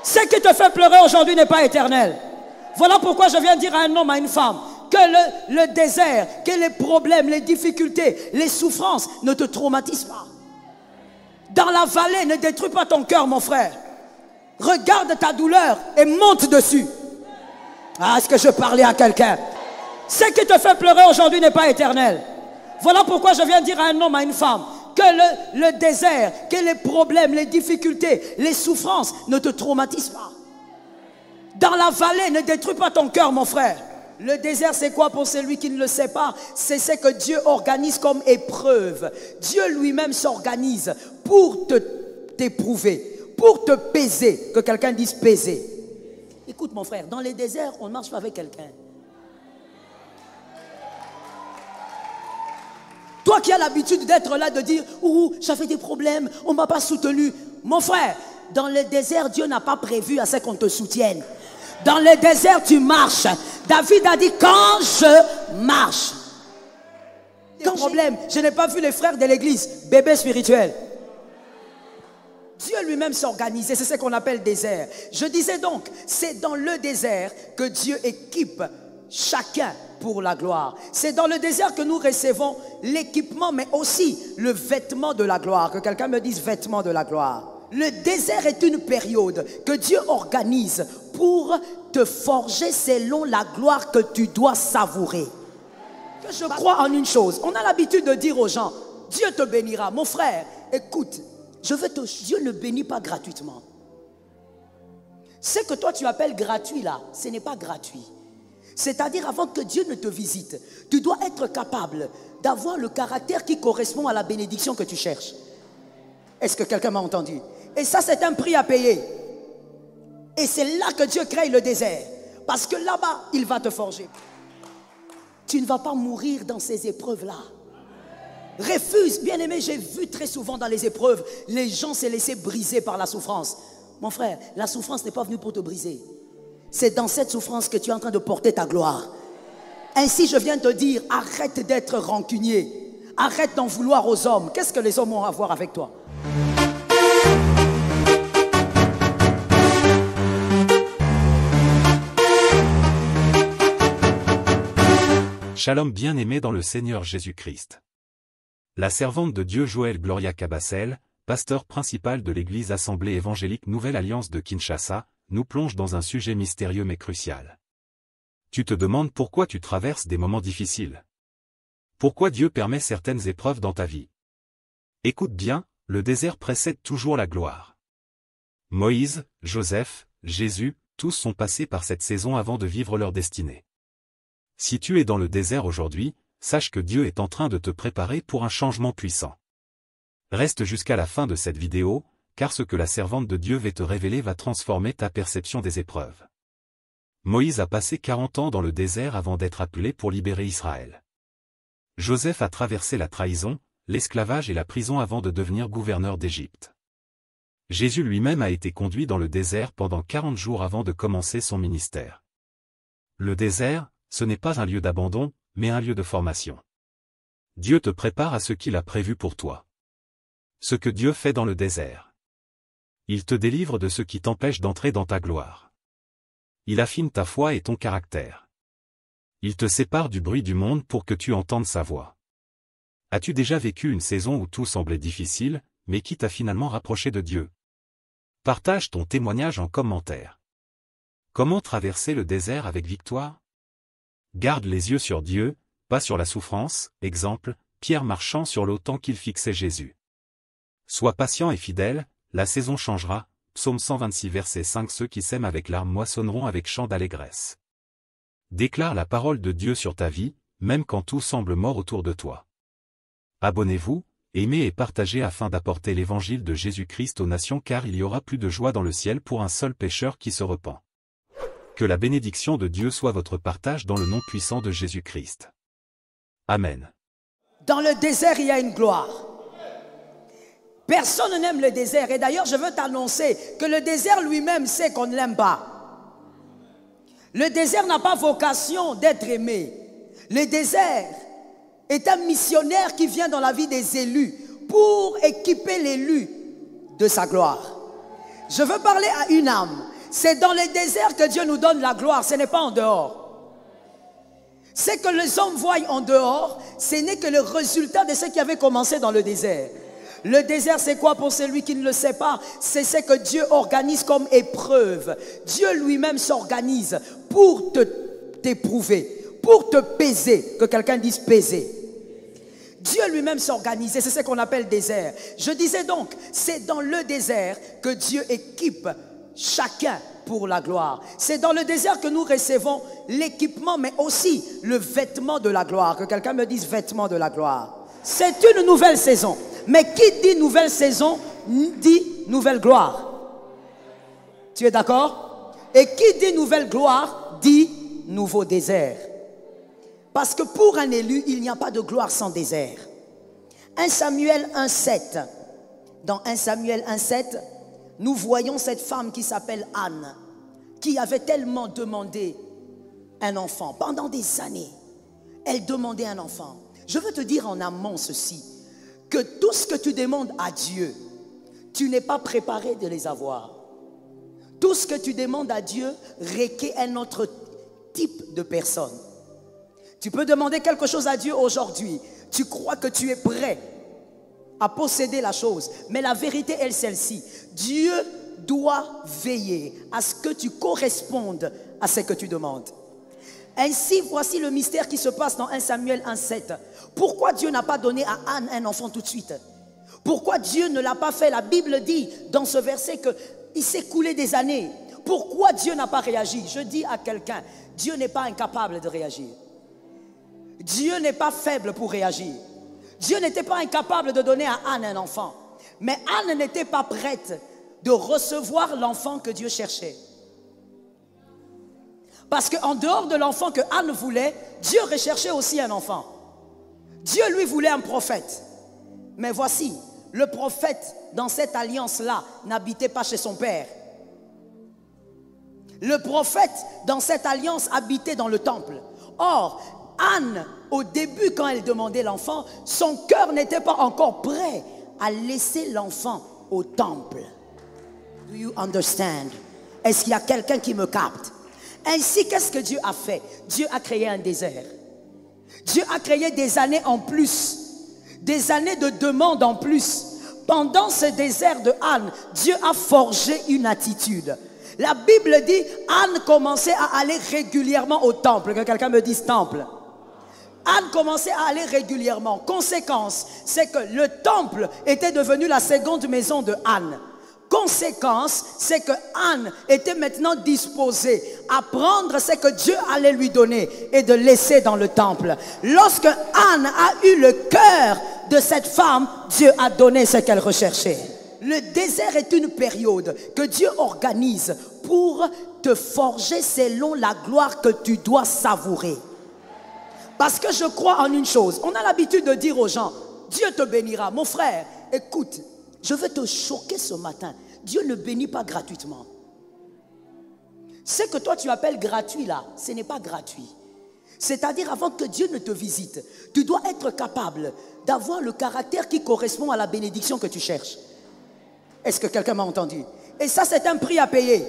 Ce qui te fait pleurer aujourd'hui n'est pas éternel. Voilà pourquoi je viens dire à un homme, à une femme, que le désert, que les problèmes, les difficultés, les souffrances ne te traumatisent pas. Dans la vallée, ne détruis pas ton cœur, mon frère. Regarde ta douleur et monte dessus. Ah, est-ce que je parlais à quelqu'un? Ce qui te fait pleurer aujourd'hui n'est pas éternel. Voilà pourquoi je viens dire à un homme, à une femme, que le désert, que les problèmes, les difficultés, les souffrances ne te traumatisent pas. Dans la vallée, ne détruis pas ton cœur, mon frère. Le désert, c'est quoi pour celui qui ne le sait pas? C'est ce que Dieu organise comme épreuve. Dieu lui-même s'organise pour t'éprouver, pour te peser. Que quelqu'un dise peser. Écoute, mon frère, dans les déserts, on ne marche pas avec quelqu'un. Toi qui as l'habitude d'être là, de dire « Ouh, j'avais des problèmes, on ne m'a pas soutenu. » Mon frère, dans le désert, Dieu n'a pas prévu à ce qu'on te soutienne. Dans le désert, tu marches. David a dit « Quand je marche. » Quand problème, je n'ai pas vu les frères de l'église, bébé spirituel. Dieu lui-même s'organise, c'est ce qu'on appelle désert. Je disais donc, c'est dans le désert que Dieu équipe chacun pour la gloire. C'est dans le désert que nous recevons l'équipement, mais aussi le vêtement de la gloire. Que quelqu'un me dise vêtement de la gloire. Le désert est une période que Dieu organise pour te forger selon la gloire que tu dois savourer. Je crois en une chose. On a l'habitude de dire aux gens, Dieu te bénira. Mon frère, écoute, Dieu ne bénit pas gratuitement. Ce que toi tu appelles gratuit là, ce n'est pas gratuit. C'est-à-dire avant que Dieu ne te visite, tu dois être capable d'avoir le caractère qui correspond à la bénédiction que tu cherches. Est-ce que quelqu'un m'a entendu? Et ça, c'est un prix à payer. Et c'est là que Dieu crée le désert. Parce que là-bas, il va te forger. Tu ne vas pas mourir dans ces épreuves-là. Refuse, bien aimé, j'ai vu très souvent dans les épreuves, les gens se laisser briser par la souffrance. Mon frère, la souffrance n'est pas venue pour te briser. C'est dans cette souffrance que tu es en train de porter ta gloire. Ainsi, je viens te dire, arrête d'être rancunier. Arrête d'en vouloir aux hommes. Qu'est-ce que les hommes ont à voir avec toi? Shalom bien-aimé dans le Seigneur Jésus-Christ. La servante de Dieu Joël Gloria Cabassel, pasteur principal de l'église Assemblée évangélique Nouvelle Alliance de Kinshasa, nous plonge dans un sujet mystérieux mais crucial. Tu te demandes pourquoi tu traverses des moments difficiles. Pourquoi Dieu permet certaines épreuves dans ta vie? Écoute bien, le désert précède toujours la gloire. Moïse, Joseph, Jésus, tous sont passés par cette saison avant de vivre leur destinée. Si tu es dans le désert aujourd'hui, sache que Dieu est en train de te préparer pour un changement puissant. Reste jusqu'à la fin de cette vidéo, car ce que la servante de Dieu va te révéler va transformer ta perception des épreuves. Moïse a passé 40 ans dans le désert avant d'être appelé pour libérer Israël. Joseph a traversé la trahison, l'esclavage et la prison avant de devenir gouverneur d'Égypte. Jésus lui-même a été conduit dans le désert pendant 40 jours avant de commencer son ministère. Le désert, ce n'est pas un lieu d'abandon, mais un lieu de formation. Dieu te prépare à ce qu'il a prévu pour toi. Ce que Dieu fait dans le désert. Il te délivre de ce qui t'empêche d'entrer dans ta gloire. Il affine ta foi et ton caractère. Il te sépare du bruit du monde pour que tu entendes sa voix. As-tu déjà vécu une saison où tout semblait difficile, mais qui t'a finalement rapproché de Dieu? Partage ton témoignage en commentaire. Comment traverser le désert avec victoire? Garde les yeux sur Dieu, pas sur la souffrance, exemple, Pierre marchant sur l'eau tant qu'il fixait Jésus. Sois patient et fidèle, la saison changera, Psaume 126 verset 5. Ceux qui sèment avec larmes moissonneront avec chant d'allégresse. Déclare la parole de Dieu sur ta vie, même quand tout semble mort autour de toi. Abonnez-vous, aimez et partagez afin d'apporter l'évangile de Jésus-Christ aux nations, car il y aura plus de joie dans le ciel pour un seul pécheur qui se repent. Que la bénédiction de Dieu soit votre partage dans le nom puissant de Jésus-Christ. Amen. Dans le désert, il y a une gloire. Personne n'aime le désert. Et d'ailleurs, je veux t'annoncer que le désert lui-même sait qu'on ne l'aime pas. Le désert n'a pas vocation d'être aimé. Le désert est un missionnaire qui vient dans la vie des élus pour équiper l'élu de sa gloire. Je veux parler à une âme. C'est dans les déserts que Dieu nous donne la gloire, ce n'est pas en dehors. Ce que les hommes voient en dehors, ce n'est que le résultat de ce qui avait commencé dans le désert. Le désert, c'est quoi pour celui qui ne le sait pas? C'est ce que Dieu organise comme épreuve. Dieu lui-même s'organise pour t'éprouver, pour te peser. Que quelqu'un dise peser. Dieu lui-même s'organise, c'est ce qu'on appelle désert. Je disais donc, c'est dans le désert que Dieu équipe chacun pour la gloire. C'est dans le désert que nous recevons l'équipement, mais aussi le vêtement de la gloire. Que quelqu'un me dise vêtement de la gloire. C'est une nouvelle saison. Mais qui dit nouvelle saison, dit nouvelle gloire. Tu es d'accord? Et qui dit nouvelle gloire, dit nouveau désert. Parce que pour un élu, il n'y a pas de gloire sans désert. 1 Samuel 1,7. Dans 1 Samuel 1,7, nous voyons cette femme qui s'appelle Anne, qui avait tellement demandé un enfant. Pendant des années, elle demandait un enfant. Je veux te dire en amont ceci, que tout ce que tu demandes à Dieu, tu n'es pas préparé de les avoir. Tout ce que tu demandes à Dieu requiert un autre type de personne. Tu peux demander quelque chose à Dieu aujourd'hui. Tu crois que tu es prêt à posséder la chose. Mais la vérité est celle-ci. Dieu doit veiller à ce que tu correspondes à ce que tu demandes. Ainsi, voici le mystère qui se passe dans 1 Samuel 1,7. Pourquoi Dieu n'a pas donné à Anne un enfant tout de suite? Pourquoi Dieu ne l'a pas fait? La Bible dit dans ce verset qu'il s'est écoulé des années. Pourquoi Dieu n'a pas réagi? Je dis à quelqu'un, Dieu n'est pas incapable de réagir. Dieu n'est pas faible pour réagir. Dieu n'était pas incapable de donner à Anne un enfant. Mais Anne n'était pas prête de recevoir l'enfant que Dieu cherchait. Parce qu'en dehors de l'enfant que Anne voulait, Dieu recherchait aussi un enfant. Dieu lui voulait un prophète. Mais voici, le prophète dans cette alliance-là n'habitait pas chez son père. Le prophète dans cette alliance habitait dans le temple. Or, Anne, au début quand elle demandait l'enfant, son cœur n'était pas encore prêt à laisser l'enfant au temple. Do you understand? Est-ce qu'il y a quelqu'un qui me capte? Ainsi, qu'est-ce que Dieu a fait? Dieu a créé un désert. Dieu a créé des années en plus, des années de demande en plus. Pendant ce désert de Anne, Dieu a forgé une attitude. La Bible dit, Anne commençait à aller régulièrement au temple. Que quelqu'un me dise temple. Anne commençait à aller régulièrement. Conséquence, c'est que le temple était devenu la seconde maison de Anne. Conséquence, c'est que Anne était maintenant disposée à prendre ce que Dieu allait lui donner et de laisser dans le temple. Lorsque Anne a eu le cœur de cette femme, Dieu a donné ce qu'elle recherchait. Le désert est une période que Dieu organise pour te forger selon la gloire que tu dois savourer. Parce que je crois en une chose. On a l'habitude de dire aux gens, Dieu te bénira. Mon frère, écoute, je veux te choquer ce matin. Dieu ne bénit pas gratuitement. Ce que toi tu appelles gratuit là, ce n'est pas gratuit. C'est-à-dire avant que Dieu ne te visite, tu dois être capable d'avoir le caractère qui correspond à la bénédiction que tu cherches. Est-ce que quelqu'un m'a entendu? Et ça, c'est un prix à payer.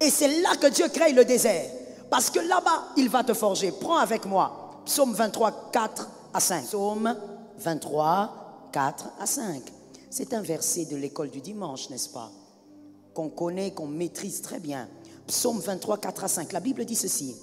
Et c'est là que Dieu crée le désert. Parce que là-bas, il va te forger. Prends avec moi Psaume 23, 4 à 5. Psaume 23, 4 à 5. C'est un verset de l'école du dimanche, n'est-ce pas? Qu'on connaît, qu'on maîtrise très bien. Psaume 23, 4 à 5. La Bible dit ceci.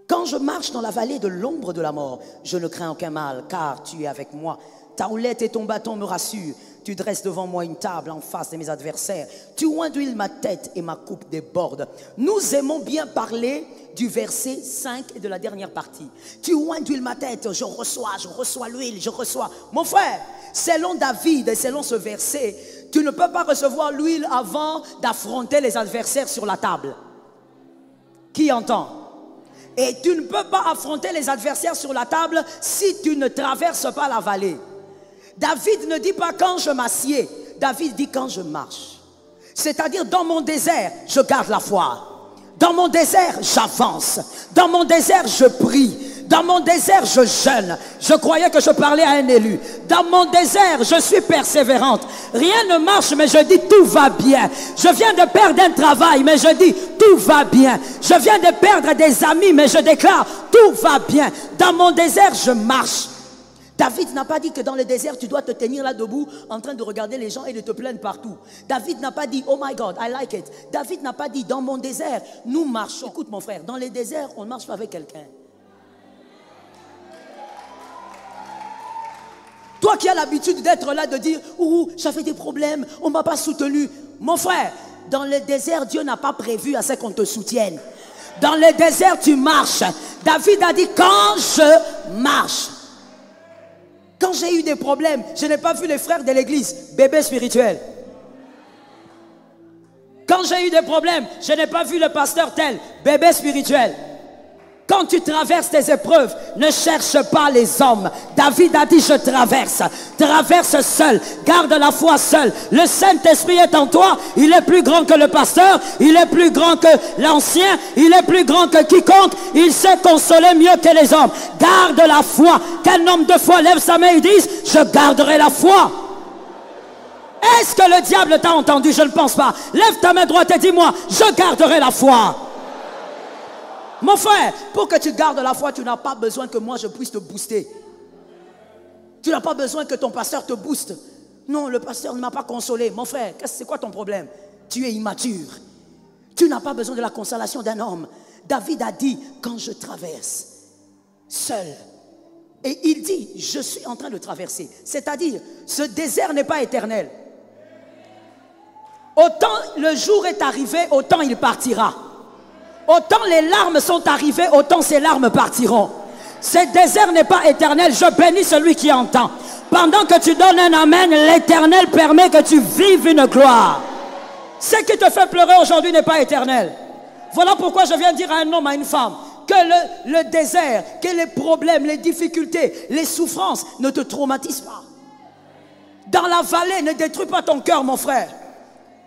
Quand je marche dans la vallée de l'ombre de la mort, je ne crains aucun mal, car tu es avec moi. Ta houlette et ton bâton me rassurent. Tu dresses devant moi une table en face de mes adversaires. Tu oins d'huile ma tête et ma coupe déborde. Nous aimons bien parler du verset 5 et de la dernière partie. Tu oins d'huile ma tête, je reçois l'huile, je reçois. Mon frère, selon David et selon ce verset, tu ne peux pas recevoir l'huile avant d'affronter les adversaires sur la table. Qui entend? Et tu ne peux pas affronter les adversaires sur la table si tu ne traverses pas la vallée. David ne dit pas quand je m'assieds, David dit quand je marche. C'est-à-dire dans mon désert, je garde la foi. Dans mon désert, j'avance. Dans mon désert, je prie. Dans mon désert, je jeûne. Je croyais que je parlais à un élu. Dans mon désert, je suis persévérante. Rien ne marche, mais je dis tout va bien. Je viens de perdre un travail, mais je dis tout va bien. Je viens de perdre des amis, mais je déclare tout va bien. Dans mon désert, je marche. David n'a pas dit que dans le désert, tu dois te tenir là debout en train de regarder les gens et de te plaindre partout. David n'a pas dit, oh my God, I like it. David n'a pas dit, dans mon désert, nous marchons. Écoute mon frère, dans les déserts, on ne marche pas avec quelqu'un. Toi qui as l'habitude d'être là, de dire, ouh, j'avais des problèmes, on ne m'a pas soutenu. Mon frère, dans le désert, Dieu n'a pas prévu à ce qu'on te soutienne. Dans le désert, tu marches. David a dit, quand je marche. Quand j'ai eu des problèmes, je n'ai pas vu les frères de l'église, bébé spirituel. Quand j'ai eu des problèmes, je n'ai pas vu le pasteur tel, bébé spirituel. Quand tu traverses tes épreuves, ne cherche pas les hommes. David a dit, je traverse. Traverse seul. Garde la foi seul. Le Saint-Esprit est en toi. Il est plus grand que le pasteur. Il est plus grand que l'ancien. Il est plus grand que quiconque. Il sait consoler mieux que les hommes. Garde la foi. Qu'un homme de foi lève sa main et dise, je garderai la foi. Est-ce que le diable t'a entendu? Je ne pense pas. Lève ta main droite et dis-moi, je garderai la foi. Mon frère, pour que tu gardes la foi, tu n'as pas besoin que moi je puisse te booster. Tu n'as pas besoin que ton pasteur te booste. Non, le pasteur ne m'a pas consolé. Mon frère, c'est quoi ton problème? Tu es immature. Tu n'as pas besoin de la consolation d'un homme. David a dit, quand je traverse seul, et il dit, je suis en train de traverser. C'est-à-dire, ce désert n'est pas éternel. Autant le jour est arrivé, autant il partira. Autant les larmes sont arrivées, autant ces larmes partiront. Ce désert n'est pas éternel. Je bénis celui qui entend. Pendant que tu donnes un amen, l'Éternel permet que tu vives une gloire. Ce qui te fait pleurer aujourd'hui n'est pas éternel. Voilà pourquoi je viens dire à un homme, à une femme, que le désert, que les problèmes, les difficultés, les souffrances ne te traumatisent pas. Dans la vallée, ne détruis pas ton cœur, mon frère.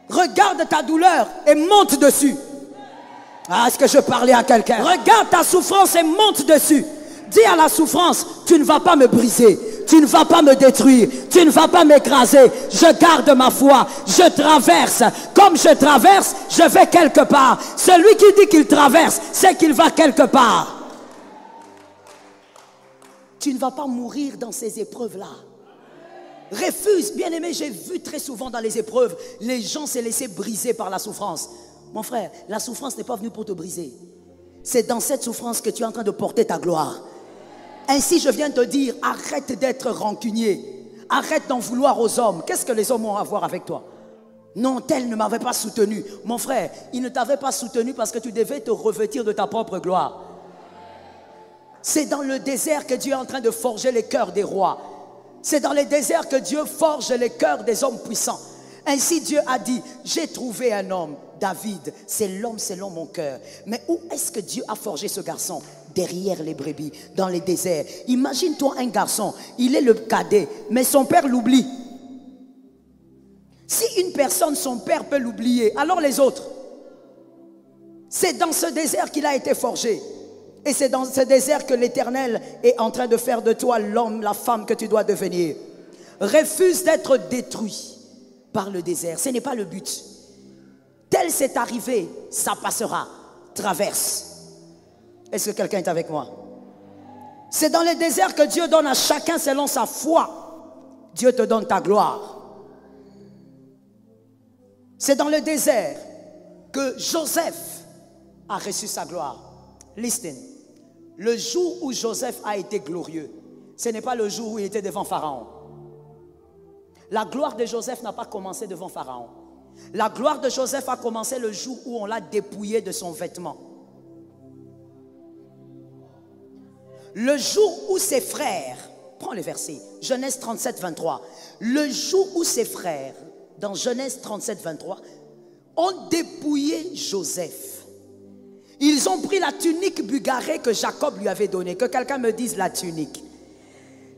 Regarde ta douleur et monte dessus. Ah, est-ce que je parlais à quelqu'un? Regarde ta souffrance et monte dessus. Dis à la souffrance, tu ne vas pas me briser, tu ne vas pas me détruire, tu ne vas pas m'écraser. Je garde ma foi, je traverse. Comme je traverse, je vais quelque part. Celui qui dit qu'il traverse, c'est qu'il va quelque part. Tu ne vas pas mourir dans ces épreuves-là. Refuse, bien aimé, j'ai vu très souvent dans les épreuves, les gens se laisser briser par la souffrance. Mon frère, la souffrance n'est pas venue pour te briser. C'est dans cette souffrance que tu es en train de porter ta gloire. Ainsi, je viens te dire, arrête d'être rancunier. Arrête d'en vouloir aux hommes. Qu'est-ce que les hommes ont à voir avec toi? Non, tel ne m'avait pas soutenu. Mon frère, il ne t'avait pas soutenu parce que tu devais te revêtir de ta propre gloire. C'est dans le désert que Dieu est en train de forger les cœurs des rois. C'est dans les déserts que Dieu forge les cœurs des hommes puissants. Ainsi Dieu a dit, j'ai trouvé un homme, David, c'est l'homme selon mon cœur. Mais où est-ce que Dieu a forgé ce garçon? Derrière les brebis, dans les déserts. Imagine-toi un garçon, il est le cadet, mais son père l'oublie. Si une personne, son père peut l'oublier, alors les autres. C'est dans ce désert qu'il a été forgé. Et c'est dans ce désert que l'Éternel est en train de faire de toi l'homme, la femme que tu dois devenir. Refuse d'être détruit par le désert, ce n'est pas le but. Tel c'est arrivé, ça passera. Traverse. Est-ce que quelqu'un est avec moi? C'est dans le désert que Dieu donne à chacun selon sa foi. Dieu te donne ta gloire. C'est dans le désert que Joseph a reçu sa gloire. Listen, le jour où Joseph a été glorieux, ce n'est pas le jour où il était devant Pharaon. La gloire de Joseph n'a pas commencé devant Pharaon. La gloire de Joseph a commencé le jour où on l'a dépouillé de son vêtement. Le jour où ses frères, prends le verset, Genèse 37, 23. Le jour où ses frères, dans Genèse 37, 23, ont dépouillé Joseph. Ils ont pris la tunique bugarée que Jacob lui avait donnée. Que quelqu'un me dise la tunique.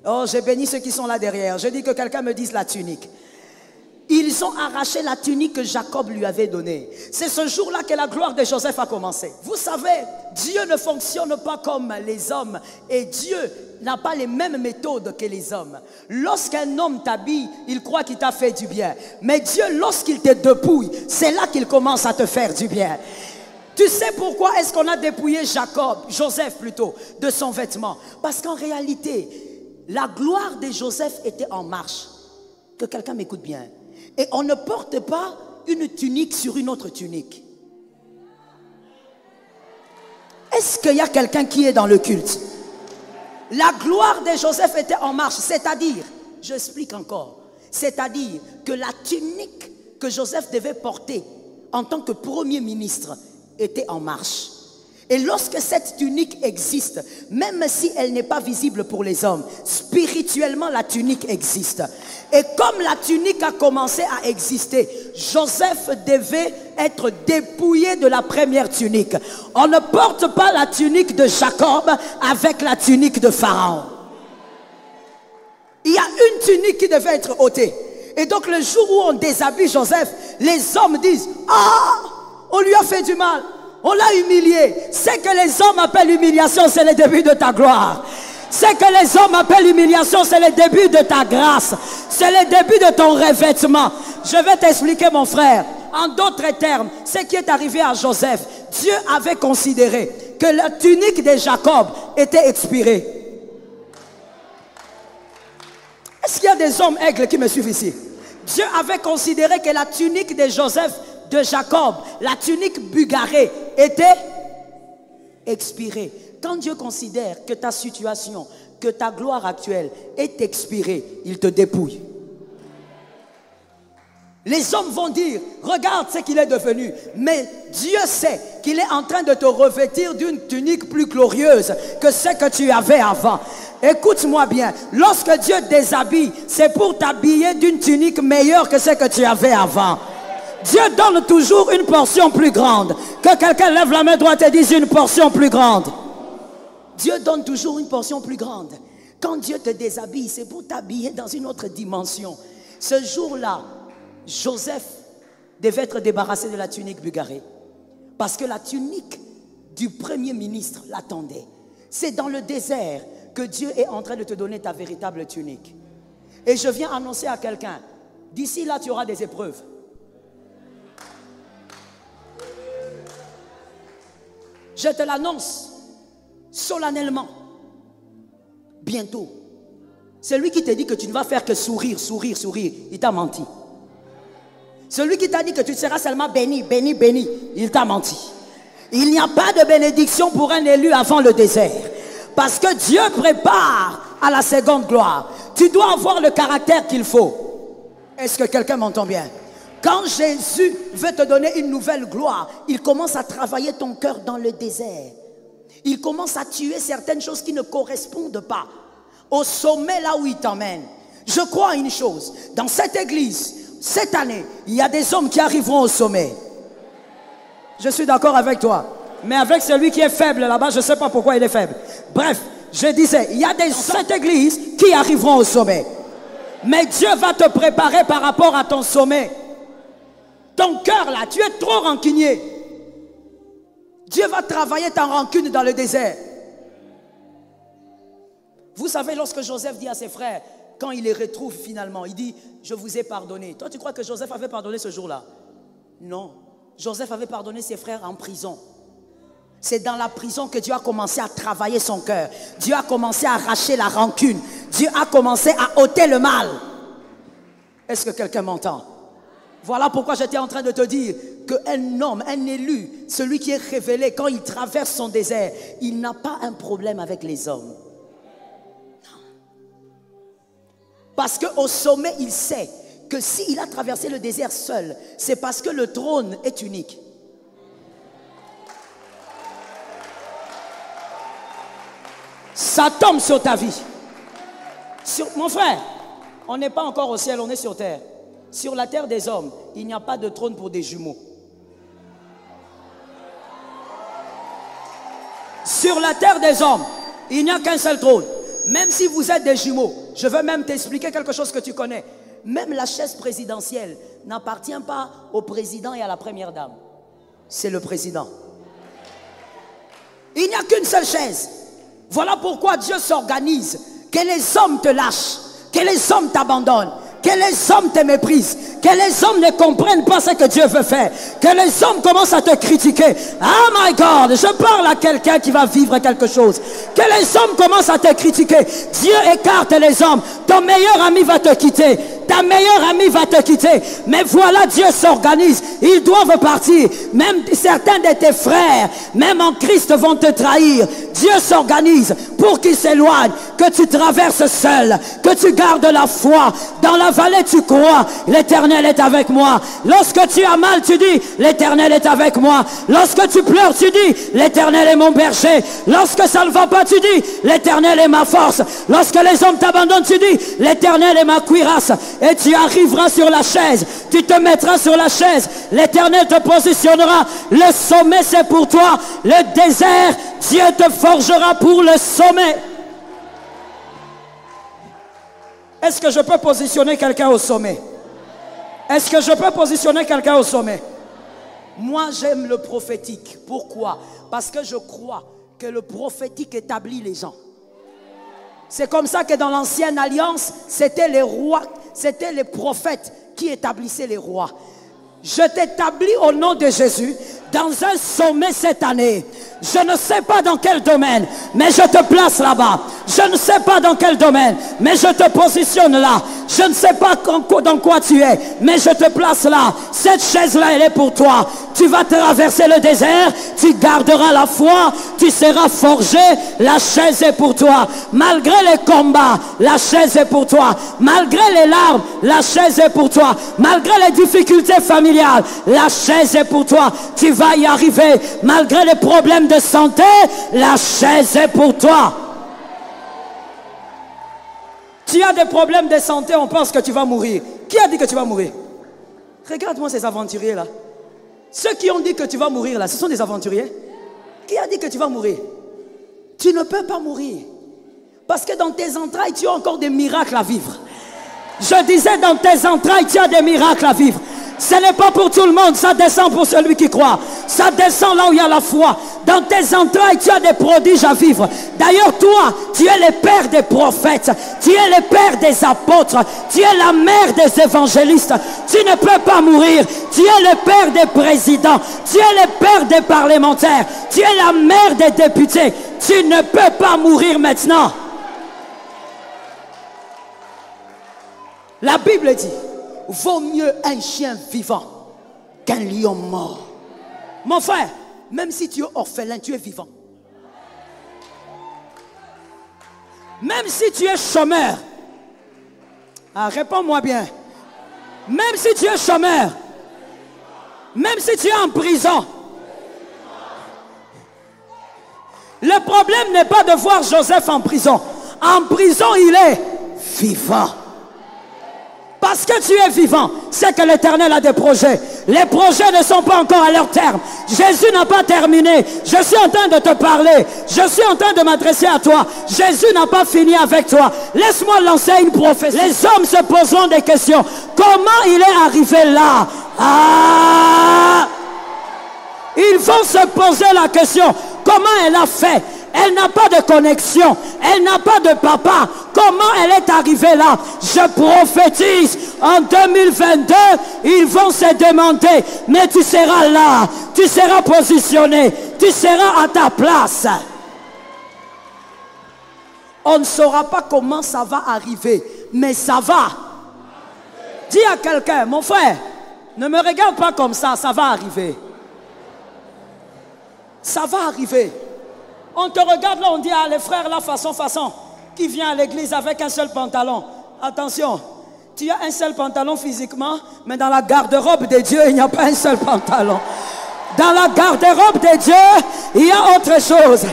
Oh, j'ai béni ceux qui sont là derrière. Je dis que quelqu'un me dise la tunique. Ils ont arraché la tunique que Jacob lui avait donnée. C'est ce jour-là que la gloire de Joseph a commencé. Vous savez, Dieu ne fonctionne pas comme les hommes. Et Dieu n'a pas les mêmes méthodes que les hommes. Lorsqu'un homme t'habille, il croit qu'il t'a fait du bien. Mais Dieu, lorsqu'il te dépouille, c'est là qu'il commence à te faire du bien. Tu sais pourquoi est-ce qu'on a dépouillé Joseph plutôt, de son vêtement? Parce qu'en réalité, la gloire de Joseph était en marche. Que quelqu'un m'écoute bien. Et on ne porte pas une tunique sur une autre tunique. Est-ce qu'il y a quelqu'un qui est dans le culte? La gloire de Joseph était en marche, c'est-à-dire, j'explique encore, c'est-à-dire que la tunique que Joseph devait porter en tant que premier ministre était en marche. Et lorsque cette tunique existe, même si elle n'est pas visible pour les hommes, spirituellement la tunique existe. Et comme la tunique a commencé à exister, Joseph devait être dépouillé de la première tunique. On ne porte pas la tunique de Jacob avec la tunique de Pharaon. Il y a une tunique qui devait être ôtée. Et donc le jour où on déshabille Joseph, les hommes disent « Ah, on lui a fait du mal. On l'a humilié. » Ce que les hommes appellent humiliation, c'est le début de ta gloire. Ce que les hommes appellent humiliation, c'est le début de ta grâce. C'est le début de ton revêtement. Je vais t'expliquer, mon frère. En d'autres termes, ce qui est arrivé à Joseph, Dieu avait considéré que la tunique de Jacob était expirée. Est-ce qu'il y a des hommes aigles qui me suivent ici? Dieu avait considéré que la tunique de Joseph, de Jacob, la tunique bugarée, était expirée. Quand Dieu considère que ta situation, que ta gloire actuelle est expirée, il te dépouille. Les hommes vont dire, regarde ce qu'il est devenu. Mais Dieu sait qu'il est en train de te revêtir d'une tunique plus glorieuse que ce que tu avais avant. Écoute-moi bien, lorsque Dieu déshabille, c'est pour t'habiller d'une tunique meilleure que ce que tu avais avant. Dieu donne toujours une portion plus grande. Que quelqu'un lève la main droite et dise une portion plus grande. Dieu donne toujours une portion plus grande. Quand Dieu te déshabille, c'est pour t'habiller dans une autre dimension. Ce jour-là, Joseph devait être débarrassé de la tunique bugarée. Parce que la tunique du premier ministre l'attendait. C'est dans le désert que Dieu est en train de te donner ta véritable tunique. Et je viens annoncer à quelqu'un, d'ici là tu auras des épreuves. Je te l'annonce solennellement. Bientôt. Celui qui te dit que tu ne vas faire que sourire, sourire, sourire, il t'a menti. Celui qui t'a dit que tu seras seulement béni, béni, béni, il t'a menti. Il n'y a pas de bénédiction pour un élu avant le désert. Parce que Dieu prépare à la seconde gloire. Tu dois avoir le caractère qu'il faut. Est-ce que quelqu'un m'entend bien? Quand Jésus veut te donner une nouvelle gloire, il commence à travailler ton cœur dans le désert. Il commence à tuer certaines choses qui ne correspondent pas au sommet là où il t'emmène. Je crois à une chose, dans cette église, cette année, il y a des hommes qui arriveront au sommet. Je suis d'accord avec toi. Mais avec celui qui est faible là-bas, je ne sais pas pourquoi il est faible. Bref, je disais, il y a des dans cette église qui arriveront au sommet. Mais Dieu va te préparer par rapport à ton sommet. Ton cœur là, tu es trop rancunier. Dieu va travailler ta rancune dans le désert. Vous savez, lorsque Joseph dit à ses frères, quand il les retrouve finalement, il dit, je vous ai pardonné. Toi, tu crois que Joseph avait pardonné ce jour-là? Non. Joseph avait pardonné ses frères en prison. C'est dans la prison que Dieu a commencé à travailler son cœur. Dieu a commencé à arracher la rancune. Dieu a commencé à ôter le mal. Est-ce que quelqu'un m'entend? Voilà pourquoi j'étais en train de te dire qu'un homme, un élu, celui qui est révélé, quand il traverse son désert, il n'a pas un problème avec les hommes. Non. Parce qu'au sommet, il sait que s'il a traversé le désert seul, c'est parce que le trône est unique. Ça tombe sur ta vie. Mon frère, on n'est pas encore au ciel, on est sur terre. Sur la terre des hommes, il n'y a pas de trône pour des jumeaux. Sur la terre des hommes, il n'y a qu'un seul trône. Même si vous êtes des jumeaux, je veux même t'expliquer quelque chose que tu connais. Même la chaise présidentielle n'appartient pas au président et à la première dame. C'est le président. Il n'y a qu'une seule chaise. Voilà pourquoi Dieu s'organise. Que les hommes te lâchent, que les hommes t'abandonnent, que les hommes te méprisent, que les hommes ne comprennent pas ce que Dieu veut faire, que les hommes commencent à te critiquer. Oh my God, je parle à quelqu'un qui va vivre quelque chose. Que les hommes commencent à te critiquer. Dieu écarte les hommes. Ton meilleur ami va te quitter. Ta meilleure amie va te quitter. Mais voilà, Dieu s'organise. Ils doivent partir. Même certains de tes frères, même en Christ, vont te trahir. Dieu s'organise pour qu'ils s'éloignent. Que tu traverses seul. Que tu gardes la foi. Dans la vallée, tu crois. L'Éternel est avec moi. Lorsque tu as mal, tu dis, l'Éternel est avec moi. Lorsque tu pleures, tu dis, l'Éternel est mon berger. Lorsque ça ne va pas, tu dis, l'Éternel est ma force. Lorsque les hommes t'abandonnent, tu dis, l'Éternel est ma cuirasse. Et tu arriveras sur la chaise. Tu te mettras sur la chaise. L'Éternel te positionnera. Le sommet, c'est pour toi. Le désert, Dieu te forgera pour le sommet. Est-ce que je peux positionner quelqu'un au sommet? Est-ce que je peux positionner quelqu'un au sommet? Moi, j'aime le prophétique. Pourquoi? Parce que je crois que le prophétique établit les gens. C'est comme ça que dans l'ancienne alliance, c'était les rois, c'était les prophètes qui établissaient les rois. Je t'établis au nom de Jésus dans un sommet cette année. Je ne sais pas dans quel domaine, mais je te place là-bas. Je ne sais pas dans quel domaine, mais je te positionne là. Je ne sais pas dans quoi tu es, mais je te place là. Cette chaise-là, elle est pour toi. Tu vas traverser le désert, tu garderas la foi, tu seras forgé, la chaise est pour toi. Malgré les combats, la chaise est pour toi. Malgré les larmes, la chaise est pour toi. Malgré les difficultés familiales, la chaise est pour toi. Tu vas y arriver. Malgré les problèmes de santé, la chaise est pour toi. Tu as des problèmes de santé, on pense que tu vas mourir. Qui a dit que tu vas mourir? Regarde-moi ces aventuriers là. Ceux qui ont dit que tu vas mourir là, ce sont des aventuriers. Qui a dit que tu vas mourir? Tu ne peux pas mourir. Parce que dans tes entrailles, tu as encore des miracles à vivre. Je disais, dans tes entrailles, tu as des miracles à vivre. Ce n'est pas pour tout le monde, ça descend pour celui qui croit. Ça descend là où il y a la foi. Dans tes entrailles, tu as des prodiges à vivre. D'ailleurs, toi, tu es le père des prophètes. Tu es le père des apôtres. Tu es la mère des évangélistes. Tu ne peux pas mourir. Tu es le père des présidents. Tu es le père des parlementaires. Tu es la mère des députés. Tu ne peux pas mourir maintenant. La Bible dit, vaut mieux un chien vivant qu'un lion mort. Mon frère, même si tu es orphelin, tu es vivant. Même si tu es chômeur, réponds-moi bien. Même si tu es chômeur, même si tu es en prison, le problème n'est pas de voir Joseph en prison. En prison, il est vivant. Parce que tu es vivant, c'est que l'Éternel a des projets. Les projets ne sont pas encore à leur terme. Jésus n'a pas terminé. Je suis en train de te parler. Je suis en train de m'adresser à toi. Jésus n'a pas fini avec toi. Laisse-moi lancer une prophétie. Les hommes se poseront des questions. Comment il est arrivé là? Ils vont se poser la question. Comment elle a fait? Elle n'a pas de connexion. Elle n'a pas de papa. Comment elle est arrivée là? Je prophétise. En 2022, ils vont se demander. Mais tu seras là. Tu seras positionné. Tu seras à ta place. On ne saura pas comment ça va arriver. Mais ça va. Dis à quelqu'un, mon frère, ne me regarde pas comme ça. Ça va arriver. Ça va arriver. On te regarde là, on dit, ah les frères là, façon, qui vient à l'église avec un seul pantalon. Attention, tu as un seul pantalon physiquement, mais dans la garde-robe de Dieu, il n'y a pas un seul pantalon. Dans la garde-robe de Dieu, il y a autre chose.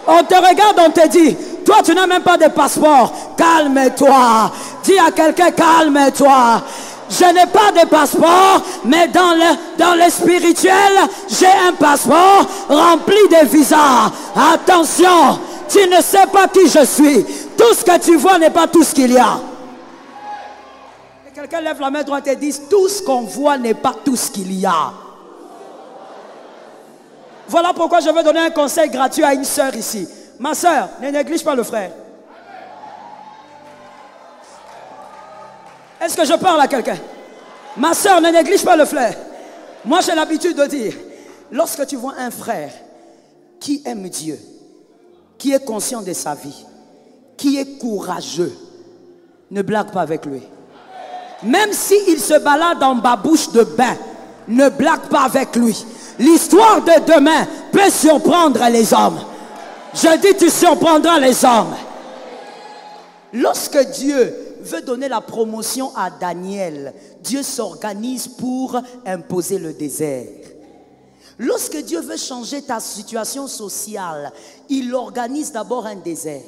On te regarde, on te dit, toi tu n'as même pas de passeport. Calme-toi. Dis à quelqu'un, calme-toi. Je n'ai pas de passeport, mais dans le spirituel, j'ai un passeport rempli de visas. Attention, tu ne sais pas qui je suis. Tout ce que tu vois n'est pas tout ce qu'il y a. Quelqu'un lève la main droite et dit, tout ce qu'on voit n'est pas tout ce qu'il y a. Voilà pourquoi je veux donner un conseil gratuit à une sœur ici. Ma sœur, ne néglige pas le frère. Est-ce que je parle à quelqu'un? Ma sœur, ne néglige pas le frère. Moi, j'ai l'habitude de dire, lorsque tu vois un frère qui aime Dieu, qui est conscient de sa vie, qui est courageux, ne blague pas avec lui. Même s'il se balade en babouche de bain, ne blague pas avec lui. L'histoire de demain peut surprendre les hommes. Je dis, tu surprendras les hommes. Lorsque Dieu veut donner la promotion à Daniel, Dieu s'organise pour imposer le désert. Lorsque Dieu veut changer ta situation sociale, il organise d'abord un désert.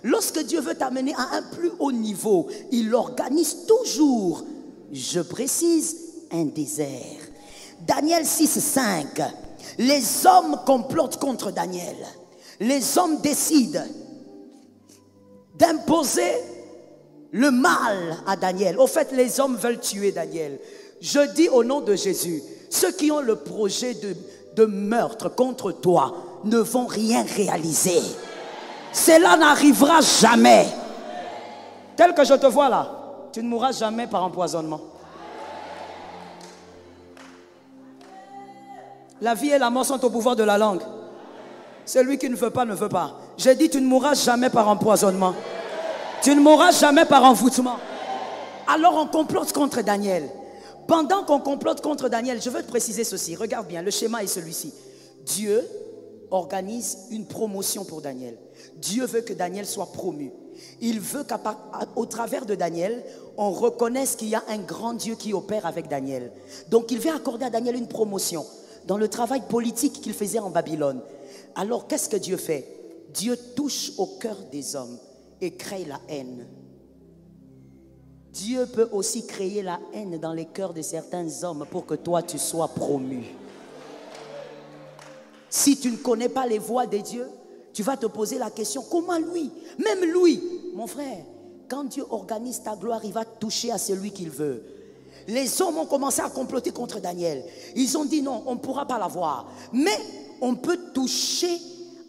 Lorsque Dieu veut t'amener à un plus haut niveau, il organise toujours, je précise, un désert. Daniel 6:5, les hommes complotent contre Daniel. Les hommes décident d'imposer le mal à Daniel. Au fait, les hommes veulent tuer Daniel. Je dis au nom de Jésus, ceux qui ont le projet de meurtre contre toi ne vont rien réaliser. Cela n'arrivera jamais. Tel que je te vois là, tu ne mourras jamais par empoisonnement. La vie et la mort sont au pouvoir de la langue. Celui qui ne veut pas, ne veut pas. J'ai dit, tu ne mourras jamais par empoisonnement. Tu ne mourras jamais par envoûtement. Alors on complote contre Daniel. Pendant qu'on complote contre Daniel, je veux te préciser ceci. Regarde bien, le schéma est celui-ci. Dieu organise une promotion pour Daniel. Dieu veut que Daniel soit promu. Il veut qu'au travers de Daniel, on reconnaisse qu'il y a un grand Dieu qui opère avec Daniel. Donc il veut accorder à Daniel une promotion dans le travail politique qu'il faisait en Babylone. Alors qu'est-ce que Dieu fait? Dieu touche au cœur des hommes et crée la haine. Dieu peut aussi créer la haine dans les cœurs de certains hommes pour que toi tu sois promu. Si tu ne connais pas les voies de Dieu, tu vas te poser la question, comment lui? Même lui, mon frère, quand Dieu organise ta gloire, il va toucher à celui qu'il veut. Les hommes ont commencé à comploter contre Daniel. Ils ont dit non, on ne pourra pas l'avoir. Mais on peut toucher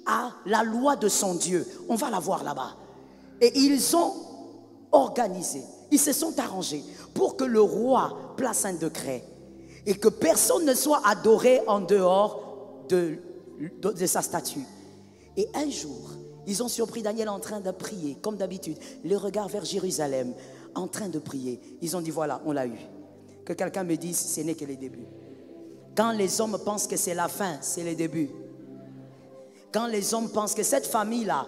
à la loi de son Dieu. On va la voir là-bas. Et ils ont organisé, ils se sont arrangés pour que le roi place un décret et que personne ne soit adoré en dehors de sa statue. Et un jour, ils ont surpris Daniel en train de prier, comme d'habitude, le regard vers Jérusalem, en train de prier. Ils ont dit voilà, on l'a eu. Que quelqu'un me dise, ce n'est que les débuts. Quand les hommes pensent que c'est la fin, c'est les débuts. Quand les hommes pensent que cette famille-là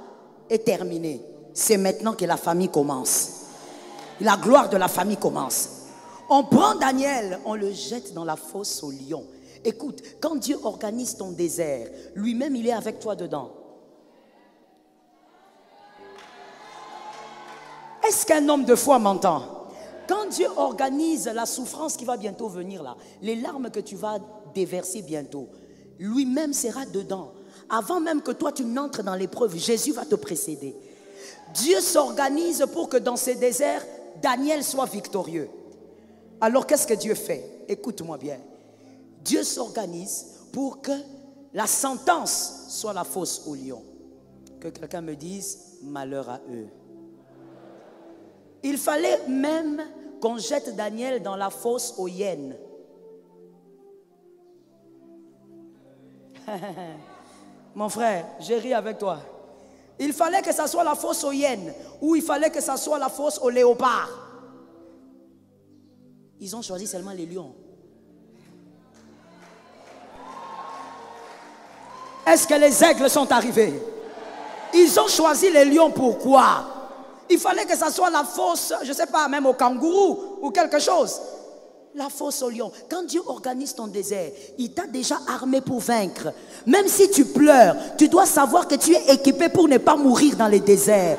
est terminée, c'est maintenant que la famille commence. La gloire de la famille commence. On prend Daniel, on le jette dans la fosse aux lions. Écoute, quand Dieu organise ton désert, lui-même il est avec toi dedans. Est-ce qu'un homme de foi m'entend? Quand Dieu organise la souffrance qui va bientôt venir là, les larmes que tu vas déverser bientôt, lui-même sera dedans. Avant même que toi tu n'entres dans l'épreuve, Jésus va te précéder. Dieu s'organise pour que dans ces déserts, Daniel soit victorieux. Alors qu'est-ce que Dieu fait? Écoute-moi bien. Dieu s'organise pour que la sentence soit la fosse aux lions. Que quelqu'un me dise, malheur à eux. Il fallait même qu'on jette Daniel dans la fosse aux hyènes. Mon frère, j'ai ri avec toi. Il fallait que ça soit la fosse aux hyènes ou il fallait que ça soit la fosse aux léopards. Ils ont choisi seulement les lions. Est-ce que les aigles sont arrivés? Ils ont choisi les lions, pourquoi? Il fallait que ça soit la fosse, je ne sais pas, même au kangourou ou quelque chose. La fosse au lion. Quand Dieu organise ton désert, il t'a déjà armé pour vaincre. Même si tu pleures, tu dois savoir que tu es équipé pour ne pas mourir dans les déserts.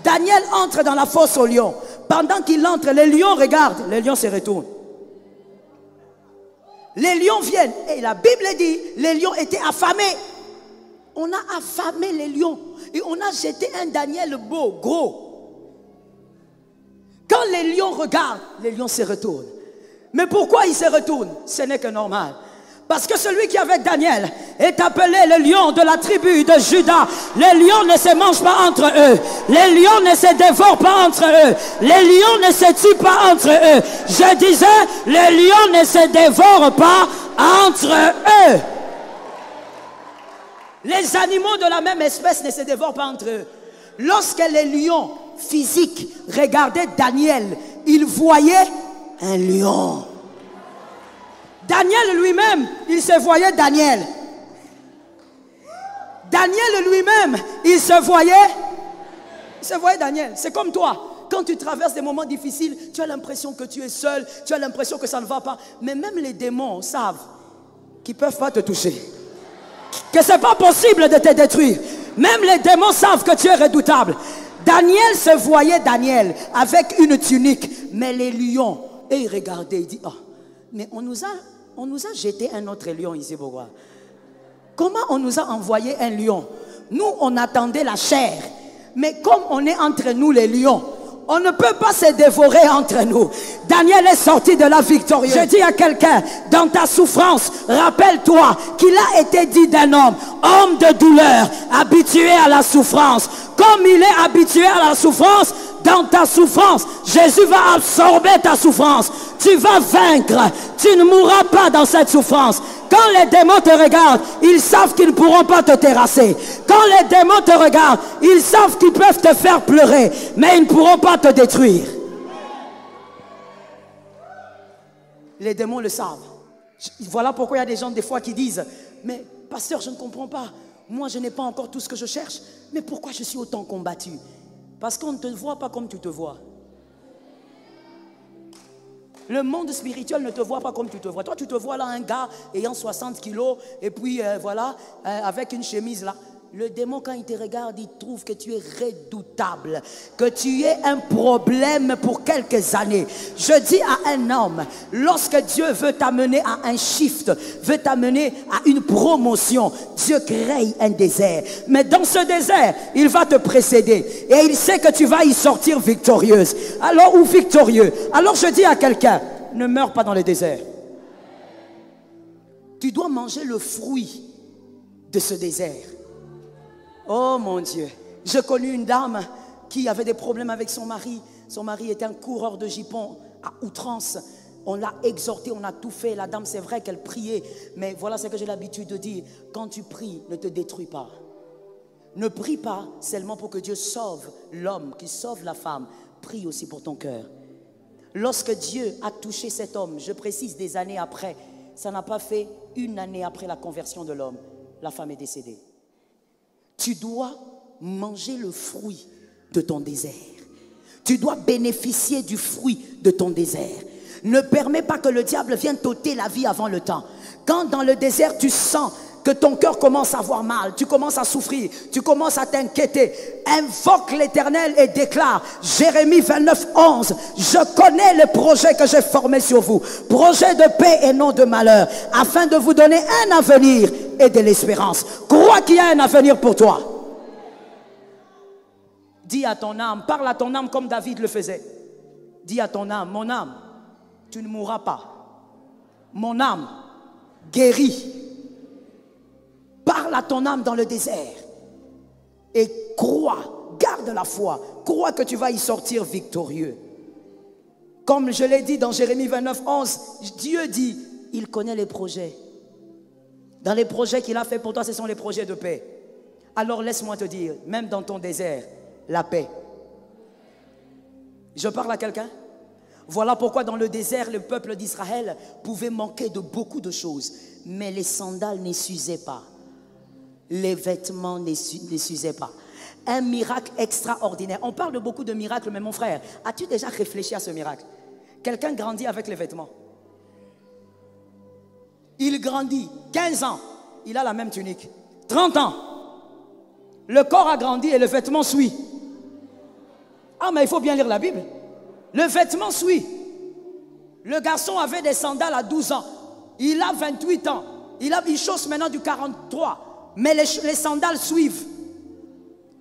Daniel entre dans la fosse au lion. Pendant qu'il entre, les lions regardent, les lions se retournent. Les lions viennent. Et la Bible dit, les lions étaient affamés. On a affamé les lions. Et on a jeté un Daniel beau, gros. Quand Quand les lions regardent, les lions se retournent. Mais pourquoi ils se retournent? Ce n'est que normal. Parce que celui qui est avec Daniel est appelé le lion de la tribu de Juda. Les lions ne se mangent pas entre eux. Les lions ne se dévorent pas entre eux. Les lions ne se tuent pas entre eux. Je disais, les lions ne se dévorent pas entre eux. Les animaux de la même espèce ne se dévorent pas entre eux. Lorsque les lions physiques regardaient Daniel, ils voyaient un lion. Daniel lui-même, il se voyait Daniel. Daniel lui-même, il se voyait Daniel. C'est comme toi. Quand tu traverses des moments difficiles, tu as l'impression que tu es seul, tu as l'impression que ça ne va pas. Mais même les démons savent qu'ils ne peuvent pas te toucher. Que ce n'est pas possible de te détruire. Même les démons savent que tu es redoutable. Daniel se voyait Daniel avec une tunique. Mais les lions, et ils regardaient, ils disent, oh, mais on nous a jeté un autre lion ici, pourquoi? Comment on nous a envoyé un lion? Nous, on attendait la chair. Mais comme on est entre nous les lions, on ne peut pas se dévorer entre nous. Daniel est sorti de là victorieux. Je dis à quelqu'un, dans ta souffrance, rappelle-toi qu'il a été dit d'un homme de douleur, habitué à la souffrance. Comme il est habitué à la souffrance, dans ta souffrance, Jésus va absorber ta souffrance. Tu vas vaincre. Tu ne mourras pas dans cette souffrance. Quand les démons te regardent, ils savent qu'ils ne pourront pas te terrasser. Quand les démons te regardent, ils savent qu'ils peuvent te faire pleurer, mais ils ne pourront pas te détruire. Les démons le savent. Voilà pourquoi il y a des gens des fois qui disent, mais pasteur, je ne comprends pas. Moi, je n'ai pas encore tout ce que je cherche. Mais pourquoi je suis autant combattu? Parce qu'on ne te voit pas comme tu te vois. Le monde spirituel ne te voit pas comme tu te vois. Toi, tu te vois là, un gars ayant 60 kilos, et puis voilà, avec une chemise là. Le démon, quand il te regarde, il trouve que tu es redoutable, que tu es un problème pour quelques années. Je dis à un homme, lorsque Dieu veut t'amener à un shift, veut t'amener à une promotion, Dieu crée un désert. Mais dans ce désert, il va te précéder. Et il sait que tu vas y sortir victorieuse. Alors, ou victorieux. Alors je dis à quelqu'un, ne meurs pas dans le désert. Tu dois manger le fruit de ce désert. Oh mon Dieu, j'ai connu une dame qui avait des problèmes avec son mari. Son mari était un coureur de jupons à outrance. On l'a exhorté, on a tout fait. La dame, c'est vrai qu'elle priait. Mais voilà ce que j'ai l'habitude de dire. Quand tu pries, ne te détruis pas. Ne prie pas seulement pour que Dieu sauve l'homme, qu'il sauve la femme. Prie aussi pour ton cœur. Lorsque Dieu a touché cet homme, je précise des années après, ça n'a pas fait une année après la conversion de l'homme. La femme est décédée. Tu dois manger le fruit de ton désert. Tu dois bénéficier du fruit de ton désert. Ne permets pas que le diable vienne t'ôter la vie avant le temps. Quand dans le désert, tu sens que ton cœur commence à avoir mal, tu commences à souffrir, tu commences à t'inquiéter, invoque l'Éternel et déclare, Jérémie 29, 11, je connais les projets que j'ai formés sur vous, projets de paix et non de malheur, afin de vous donner un avenir et de l'espérance. Crois qu'il y a un avenir pour toi. Dis à ton âme, parle à ton âme comme David le faisait. Dis à ton âme, mon âme, tu ne mourras pas. Mon âme, guéris. Parle à ton âme dans le désert et crois, garde la foi, crois que tu vas y sortir victorieux. Comme je l'ai dit dans Jérémie 29, 11, Dieu dit, il connaît les projets. Dans les projets qu'il a fait pour toi, ce sont les projets de paix. Alors laisse-moi te dire, même dans ton désert, la paix. Je parle à quelqu'un? Voilà pourquoi dans le désert, le peuple d'Israël pouvait manquer de beaucoup de choses. Mais les sandales ne s'usaient pas. Les vêtements ne s'usaient pas. Un miracle extraordinaire. On parle de beaucoup de miracles, mais mon frère, as-tu déjà réfléchi à ce miracle? Quelqu'un grandit avec les vêtements. Il grandit, 15 ans, il a la même tunique. 30 ans, le corps a grandi et le vêtement suit. Ah, mais il faut bien lire la Bible. Le vêtement suit. Le garçon avait des sandales à 12 ans. Il a 28 ans. Il chausse maintenant du 43. Mais les sandales suivent.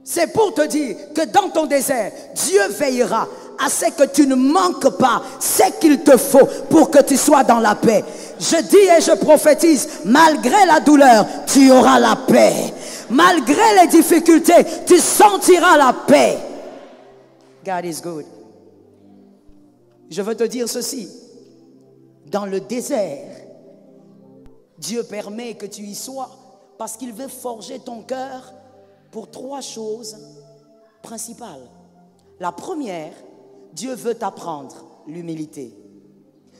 C'est pour te dire que dans ton désert, Dieu veillera à ce que tu ne manques pas ce qu'il te faut pour que tu sois dans la paix. Je dis et je prophétise, malgré la douleur, tu auras la paix. Malgré les difficultés, tu sentiras la paix. God is good. Je veux te dire ceci. Dans le désert, Dieu permet que tu y sois parce qu'il veut forger ton cœur pour 3 choses principales. La première, Dieu veut t'apprendre l'humilité.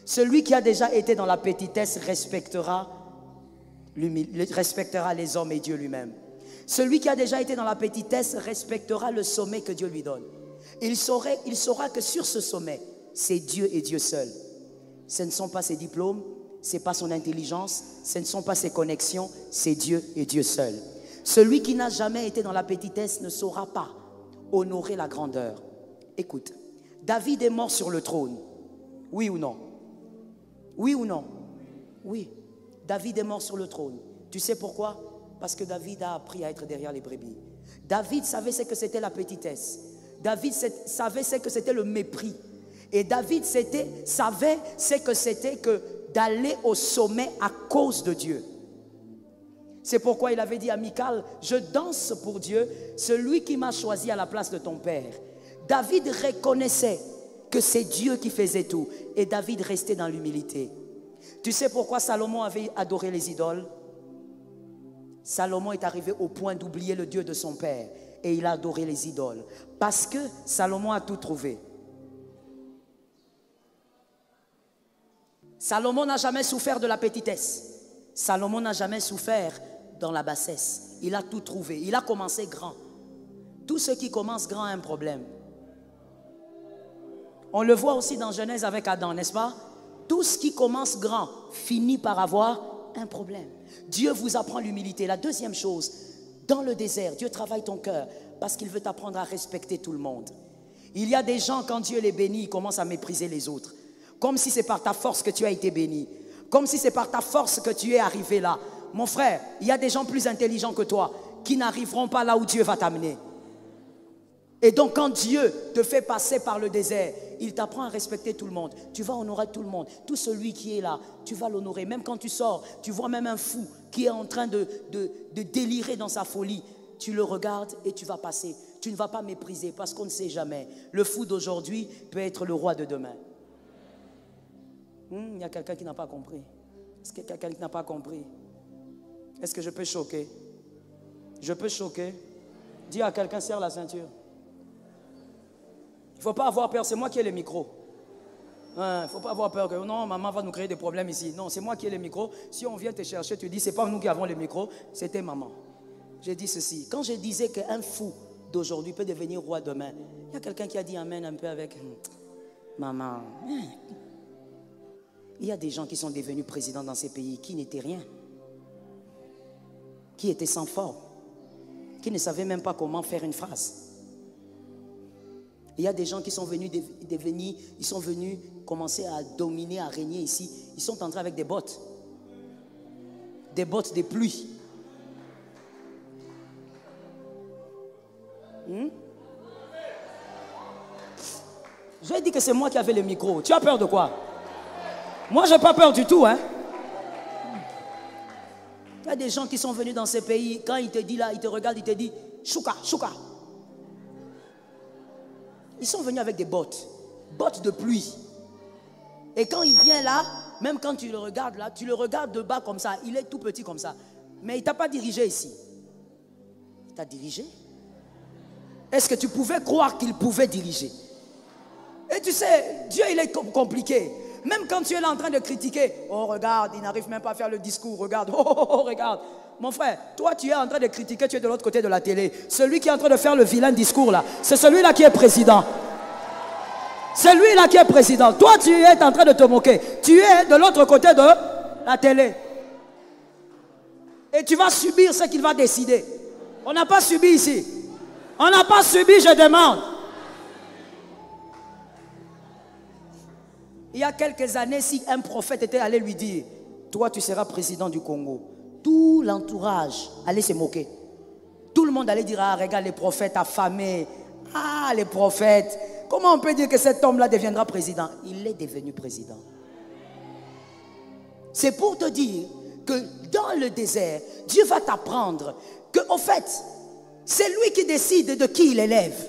Celui qui a déjà été dans la petitesse respectera les hommes et Dieu lui-même. Celui qui a déjà été dans la petitesse respectera le sommet que Dieu lui donne. Il saura que sur ce sommet, c'est Dieu et Dieu seul. Ce ne sont pas ses diplômes, ce n'est pas son intelligence, ce ne sont pas ses connexions, c'est Dieu et Dieu seul. Celui qui n'a jamais été dans la petitesse ne saura pas honorer la grandeur. Écoute, David est mort sur le trône. Oui ou non? Oui ou non? Oui. David est mort sur le trône. Tu sais pourquoi? Parce que David a appris à être derrière les brebis. David savait ce que c'était la petitesse. David savait ce que c'était le mépris. Et David savait ce que c'était que d'aller au sommet à cause de Dieu. C'est pourquoi il avait dit à Michal, je danse pour Dieu, celui qui m'a choisi à la place de ton père. David reconnaissait que c'est Dieu qui faisait tout. Et David restait dans l'humilité. Tu sais pourquoi Salomon avait adoré les idoles? Salomon est arrivé au point d'oublier le Dieu de son père. Et il a adoré les idoles. Parce que Salomon a tout trouvé. Salomon n'a jamais souffert de la petitesse. Salomon n'a jamais souffert dans la bassesse. Il a tout trouvé. Il a commencé grand. Tout ce qui commence grand a un problème. On le voit aussi dans Genèse avec Adam, n'est-ce pas? Tout ce qui commence grand finit par avoir un problème. Dieu vous apprend l'humilité. La deuxième chose, dans le désert, Dieu travaille ton cœur parce qu'il veut t'apprendre à respecter tout le monde. Il y a des gens, quand Dieu les bénit, ils commencent à mépriser les autres. Comme si c'est par ta force que tu as été béni. Comme si c'est par ta force que tu es arrivé là. Mon frère, il y a des gens plus intelligents que toi qui n'arriveront pas là où Dieu va t'amener. Et donc quand Dieu te fait passer par le désert, il t'apprend à respecter tout le monde. Tu vas honorer tout le monde. Tout celui qui est là, tu vas l'honorer. Même quand tu sors, tu vois même un fou qui est en train de délirer dans sa folie. Tu le regardes et tu vas passer. Tu ne vas pas mépriser parce qu'on ne sait jamais. Le fou d'aujourd'hui peut être le roi de demain. Il y a quelqu'un qui n'a pas compris. Est-ce qu'il y a quelqu'un qui n'a pas compris? Est-ce que je peux choquer? Je peux choquer? Dis à quelqu'un, serre la ceinture. Il ne faut pas avoir peur, c'est moi qui ai le micro. Il ne faut pas avoir peur que non, maman va nous créer des problèmes ici. Non, c'est moi qui ai le micro. Si on vient te chercher, tu dis, c'est pas nous qui avons le micro, c'était maman. J'ai dit ceci. Quand je disais qu'un fou d'aujourd'hui peut devenir roi demain, il y a quelqu'un qui a dit amen un peu avec maman. Il y a des gens qui sont devenus présidents dans ces pays qui n'étaient rien, qui étaient sans forme, qui ne savaient même pas comment faire une phrase. Il y a des gens qui sont venus ils sont venus commencer à dominer, à régner ici. Ils sont entrés avec des bottes de pluie. Je vais dire que c'est moi qui avais le micro. Tu as peur de quoi? Moi, je n'ai pas peur du tout, hein. Il y a des gens qui sont venus dans ces pays, quand il te dit là, il te regarde, il te dit chouka, chouka. Ils sont venus avec des bottes de pluie. Et quand il vient là, même quand tu le regardes là, tu le regardes de bas comme ça, il est tout petit comme ça. Mais il ne t'a pas dirigé ici. Il t'a dirigé? Est-ce que tu pouvais croire qu'il pouvait diriger? Et tu sais, Dieu il est compliqué. Même quand tu es là en train de critiquer, oh regarde, il n'arrive même pas à faire le discours, regarde, oh regarde. Mon frère, toi tu es en train de critiquer, tu es de l'autre côté de la télé. Celui qui est en train de faire le vilain discours là, c'est celui-là qui est président. C'est lui-là qui est président. Toi tu es en train de te moquer. Tu es de l'autre côté de la télé. Et tu vas subir ce qu'il va décider. On n'a pas subi ici. On n'a pas subi, je demande. Il y a quelques années, si un prophète était allé lui dire, toi tu seras président du Congo, tout l'entourage allait se moquer. Tout le monde allait dire, ah regarde les prophètes affamés, ah les prophètes, Comment on peut dire que cet homme-là deviendra président? Il est devenu président. C'est pour te dire que dans le désert, Dieu va t'apprendre que, au fait, c'est lui qui décide de qui il élève.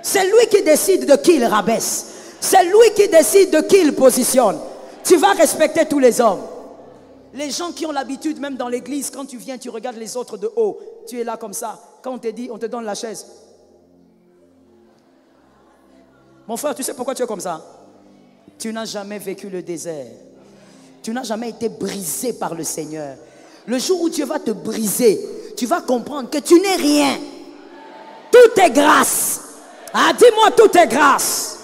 C'est lui qui décide de qui il rabaisse. C'est lui qui décide de qui il positionne. Tu vas respecter tous les hommes. Les gens qui ont l'habitude, même dans l'église, quand tu viens, tu regardes les autres de haut. Tu es là comme ça. Quand on te dit, on te donne la chaise. Mon frère, tu sais pourquoi tu es comme ça? Tu n'as jamais vécu le désert. Tu n'as jamais été brisé par le Seigneur. Le jour où Dieu va te briser, tu vas comprendre que tu n'es rien. Tout est grâce. Ah, dis-moi, tout est grâce.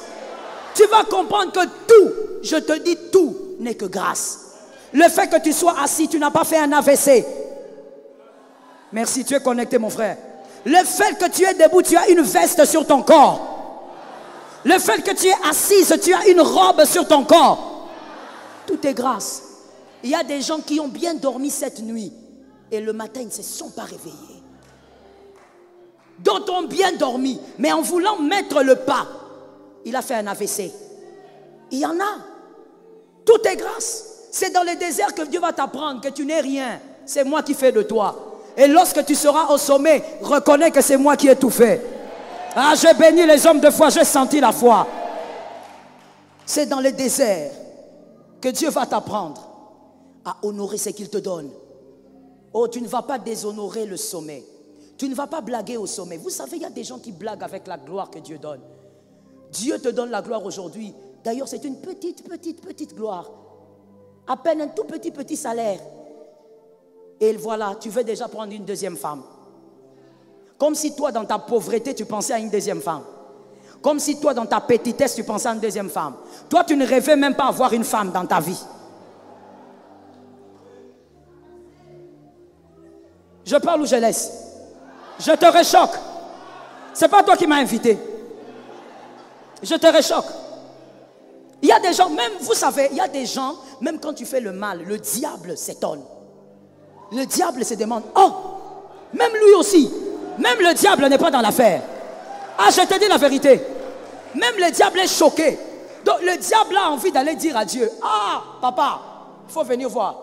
Tu vas comprendre que tout, je te dis tout, n'est que grâce. Le fait que tu sois assis, tu n'as pas fait un AVC. Merci, tu es connecté, mon frère. Le fait que tu es debout, tu as une veste sur ton corps. Le fait que tu es assise, tu as une robe sur ton corps. Tout est grâce. Il y a des gens qui ont bien dormi cette nuit et le matin, ils ne se sont pas réveillés. D'autres ont bien dormi, mais en voulant mettre le pas, il a fait un AVC. Il y en a. Tout est grâce. C'est dans le désert que Dieu va t'apprendre que tu n'es rien. C'est moi qui fais de toi. Et lorsque tu seras au sommet, reconnais que c'est moi qui ai tout fait. Ah, j'ai béni les hommes de foi, j'ai senti la foi. C'est dans le désert que Dieu va t'apprendre à honorer ce qu'il te donne. Oh, tu ne vas pas déshonorer le sommet. Tu ne vas pas blaguer au sommet. Vous savez, il y a des gens qui blaguent avec la gloire que Dieu donne. Dieu te donne la gloire aujourd'hui. D'ailleurs, c'est une petite gloire. À peine un tout petit salaire. Et voilà, tu veux déjà prendre une deuxième femme. Comme si toi, dans ta pauvreté, tu pensais à une deuxième femme. Comme si toi, dans ta petitesse, tu pensais à une deuxième femme. Toi, tu ne rêvais même pas avoir une femme dans ta vie. Je parle ou je laisse? Je te réchoque. C'est pas toi qui m'as invité. Je te réchoque. Il y a des gens, même, vous savez, il y a des gens, même quand tu fais le mal, le diable s'étonne. Le diable se demande, oh, même lui aussi, même le diable n'est pas dans l'affaire. Ah, je te dis la vérité. Même le diable est choqué. Donc le diable a envie d'aller dire à Dieu, ah, papa, il faut venir voir.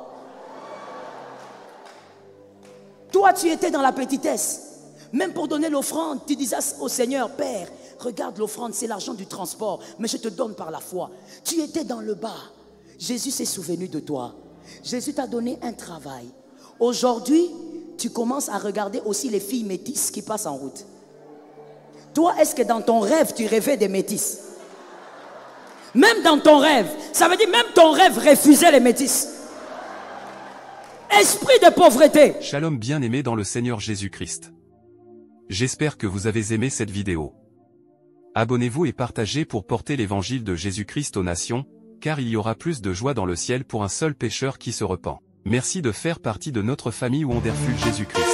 Toi, tu étais dans la petitesse. Même pour donner l'offrande, tu disais au Seigneur, Père, regarde l'offrande, c'est l'argent du transport, mais je te donne par la foi. Tu étais dans le bas. Jésus s'est souvenu de toi. Jésus t'a donné un travail. Aujourd'hui, tu commences à regarder aussi les filles métisses qui passent en route. Toi, est-ce que dans ton rêve, tu rêvais des métisses? Même dans ton rêve, ça veut dire même ton rêve refusait les métisses. Esprit de pauvreté. Shalom bien-aimés dans le Seigneur Jésus-Christ. J'espère que vous avez aimé cette vidéo. Abonnez-vous et partagez pour porter l'évangile de Jésus-Christ aux nations, car il y aura plus de joie dans le ciel pour un seul pécheur qui se repent. Merci de faire partie de notre famille où on défule Jésus-Christ.